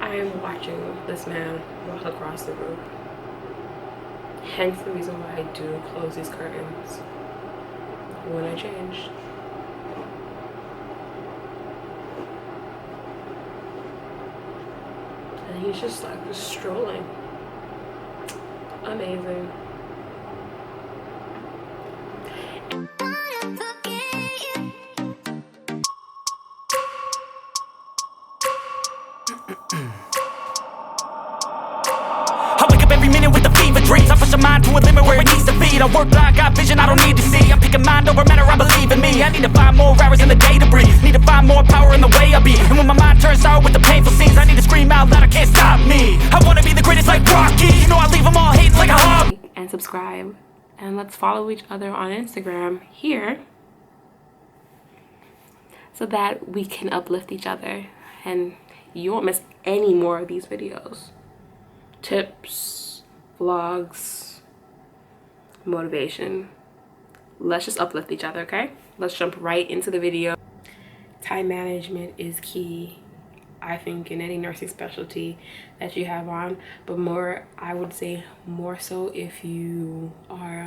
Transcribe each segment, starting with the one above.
I am watching this man walk across the room. Hence the reason why I do close these curtains when I change. And he's just like just strolling. Amazing. I wake up every minute with the fever dreams. I push my mind to a limit where it needs to be. I work blind, got vision I don't need to see. I'm picking mind over matter, I believe in me. I need to find more hours in the day to breathe. Need to find more power in the way I be. And when my mind turns sour with the painful scenes, I need to scream out loud, I can't stop me. I wanna be the greatest like Rocky. You know I leave them all hating like a hobby. And subscribe. And let's follow each other on Instagram here, so that we can uplift each other and you won't miss any more of these videos. Tips, vlogs, motivation. Let's just uplift each other, okay? Let's jump right into the video. Time management is key, I think, in any nursing specialty that you have on, but more, I would say more so if you are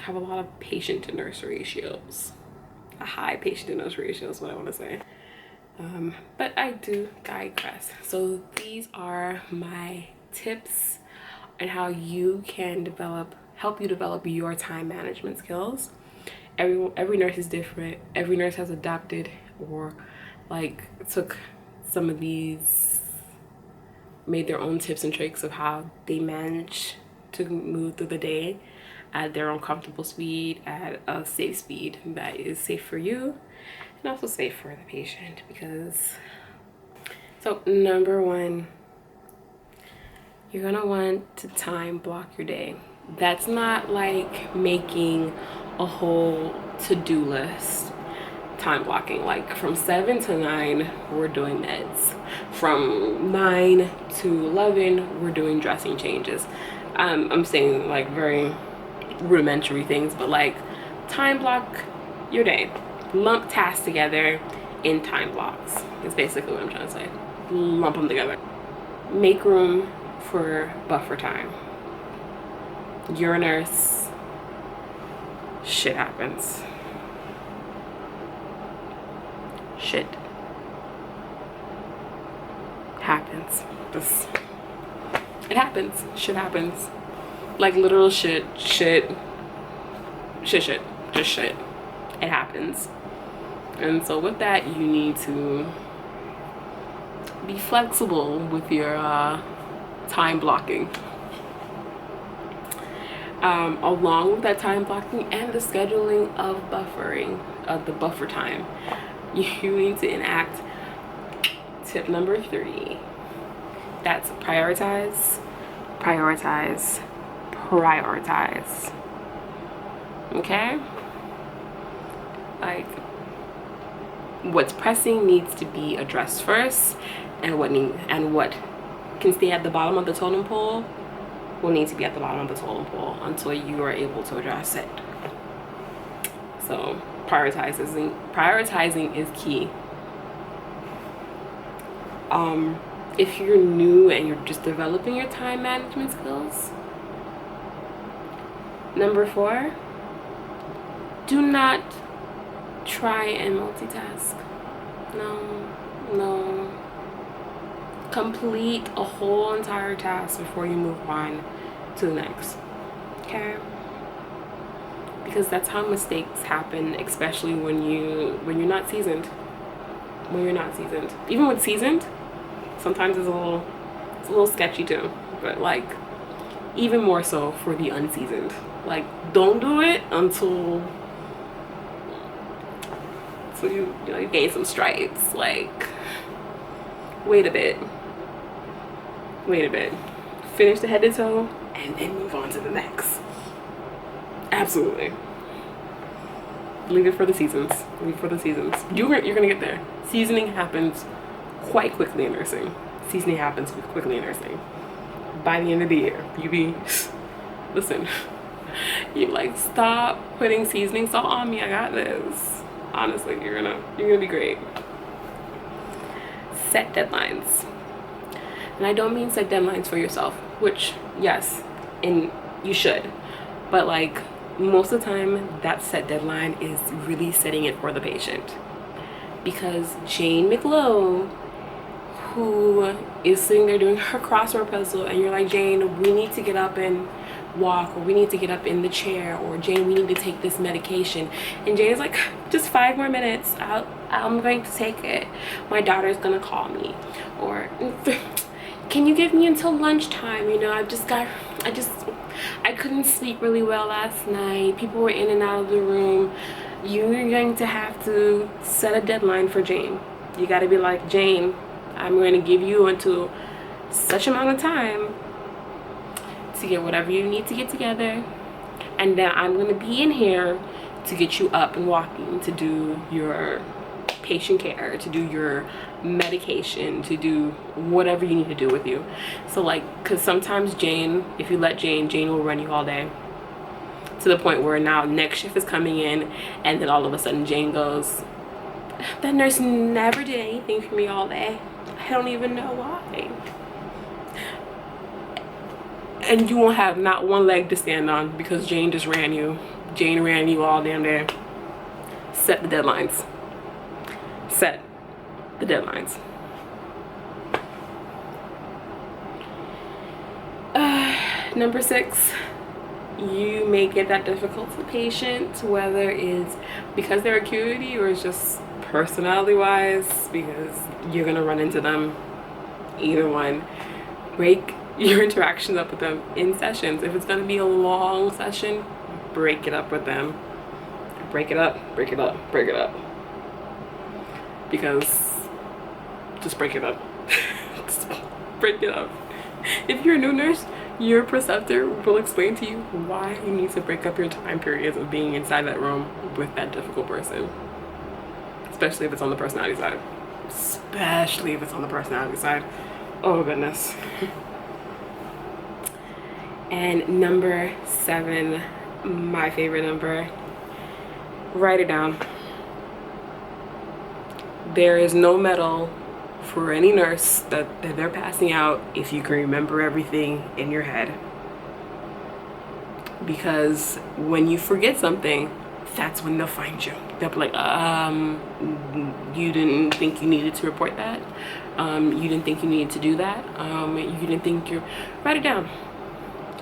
have a lot of patient to nurse ratios. A high patient to nurse ratio is what I want to say. But I do digress. So these are my tips on how you can help you develop your time management skills. Every nurse is different. Every nurse has adapted or like took some of these, made their own tips and tricks of how they manage to move through the day at their own comfortable speed, at a safe speed that is safe for you and also safe for the patient. Because so number one, you're gonna want to time block your day. That's not like making a whole to-do list. Time blocking, like from 7 to 9 we're doing meds, from 9 to 11 we're doing dressing changes. I'm saying like very rudimentary things, but like time block your day, lump tasks together in time blocks is basically what I'm trying to say. Lump them together. Make room for buffer time. You're a nurse, shit happens. Shit happens. It happens. Shit happens. Like literal shit. Just shit. It happens. And so with that, you need to be flexible with your time blocking. Along with that time blocking and the scheduling of buffering, of the buffer time, you need to enact tip number 3. That's prioritize. Okay? Like, what's pressing needs to be addressed first, and what can stay at the bottom of the totem pole will need to be at the bottom of the totem pole until you are able to address it. So prioritizing is key. If you're new and you're just developing your time management skills, number 4, do not try and multitask. No. Complete a whole entire task before you move on to the next. Okay? Because that's how mistakes happen, especially when you're not seasoned. Even with seasoned, sometimes it's a little sketchy too. But like, even more so for the unseasoned. Like, don't do it until you gain some stripes. Like, wait a bit. Finish the head to toe and then move on to the next. Absolutely. Leave it for the seasons. You're gonna get there. Seasoning happens quite quickly in nursing. By the end of the year, you like, stop putting seasoning salt on me. I got this. Honestly, you're gonna be great. set deadlines. And I don't mean set deadlines for yourself, which yes, and you should, but like most of the time that set deadline is really setting it for the patient. Because Jane McLowe, who is sitting there doing her crossword puzzle, and you're like, Jane, we need to get up and walk, or we need to get up in the chair, or Jane, we need to take this medication, and Jane is like, just 5 more minutes, I'm going to take it, my daughter's gonna call me, or can you give me until lunchtime, you know, I couldn't sleep really well last night, people were in and out of the room. You're going to have to set a deadline for Jane. You got to be like, Jane, I'm going to give you until such amount of time to get whatever you need to get together, and then I'm going to be in here to get you up and walking, to do your patient care, to do your medication, to do whatever you need to do with you. So like, because sometimes Jane, if you let Jane will run you all day, to the point where now next shift is coming in, and then all of a sudden Jane goes, that nurse never did anything for me all day, I don't even know why. And you won't have not one leg to stand on because Jane just ran you. Jane ran you all damn day. Set the deadlines. Set the deadlines. Number 6, you may get that difficult to the patient, whether it's because they're acuity or it's just personality wise, because you're gonna run into them. Either one. Break your interactions up with them in sessions. If it's gonna be a long session, break it up with them. Break it up, break it up, break it up. Because just break it up. Just break it up. If you're a new nurse, your preceptor will explain to you why you need to break up your time periods of being inside that room with that difficult person. Especially if it's on the personality side. Especially if it's on the personality side. Oh goodness. And number 7, my favorite number, write it down. There is no medal for any nurse that they're passing out if you can remember everything in your head. Because when you forget something, that's when they'll find you. They'll be like, you didn't think you needed to report that? You didn't think you needed to do that? You didn't think you... Write it down.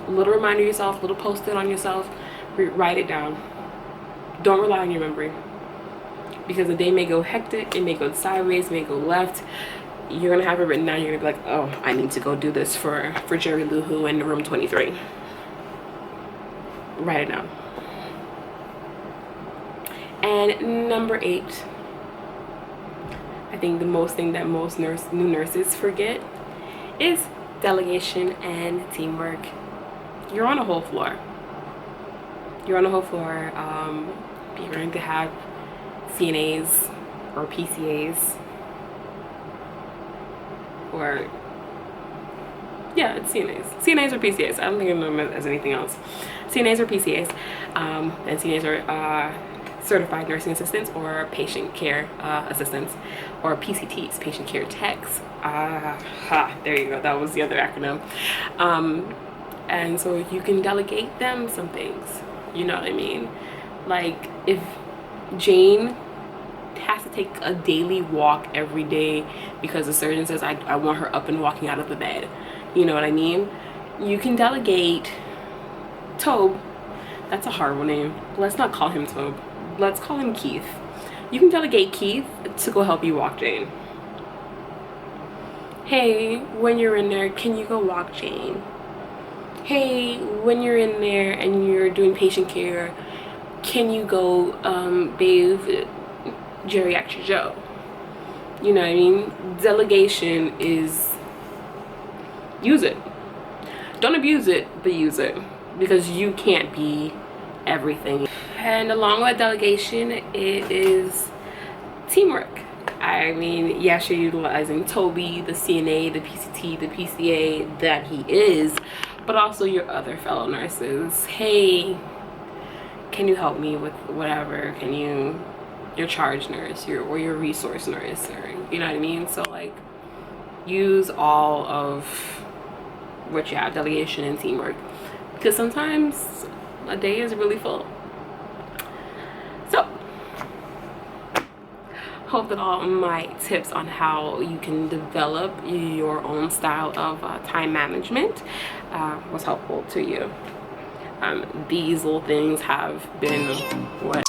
A little reminder yourself, a little post-it on yourself. Write it down. Don't rely on your memory. Because the day may go hectic, it may go sideways, it may go left. You're gonna have it written down. You're gonna be like, oh, I need to go do this for Jerry Lou Who in room 23. Write it down. And number 8, I think the most thing that most new nurses forget is delegation and teamwork. You're on a whole floor. You're on a whole floor. You're going to have CNAs or PCAs, or yeah, it's CNAs or PCAs. I don't think of them as anything else. CNAs or PCAs, and CNAs are certified nursing assistants or patient care assistants, or PCTs, patient care techs. There you go. That was the other acronym. And so you can delegate them some things. You know what I mean? Like if Jane has to take a daily walk every day because the surgeon says I want her up and walking out of the bed, you know what I mean? You can delegate Tobe. That's a horrible name. Let's not call him Tobe. Let's call him Keith. You can delegate Keith to go help you walk Jane. Hey, when you're in there, can you go walk Jane? Hey, when you're in there and you're doing patient care, can you go bathe Geriatric Joe? You know what I mean? Delegation is, use it. Don't abuse it, but use it. Because you can't be everything. And along with delegation, it is teamwork. I mean, yes, you're utilizing Toby, the CNA, the PCT, the PCA that he is, but also your other fellow nurses. Hey, can you help me with whatever? Can you, your charge nurse, or your resource nurse, or you know what I mean? So like, use all of what you have, delegation and teamwork, because sometimes a day is really full. So hope that all my tips on how you can develop your own style of time management was helpful to you. These little things have been what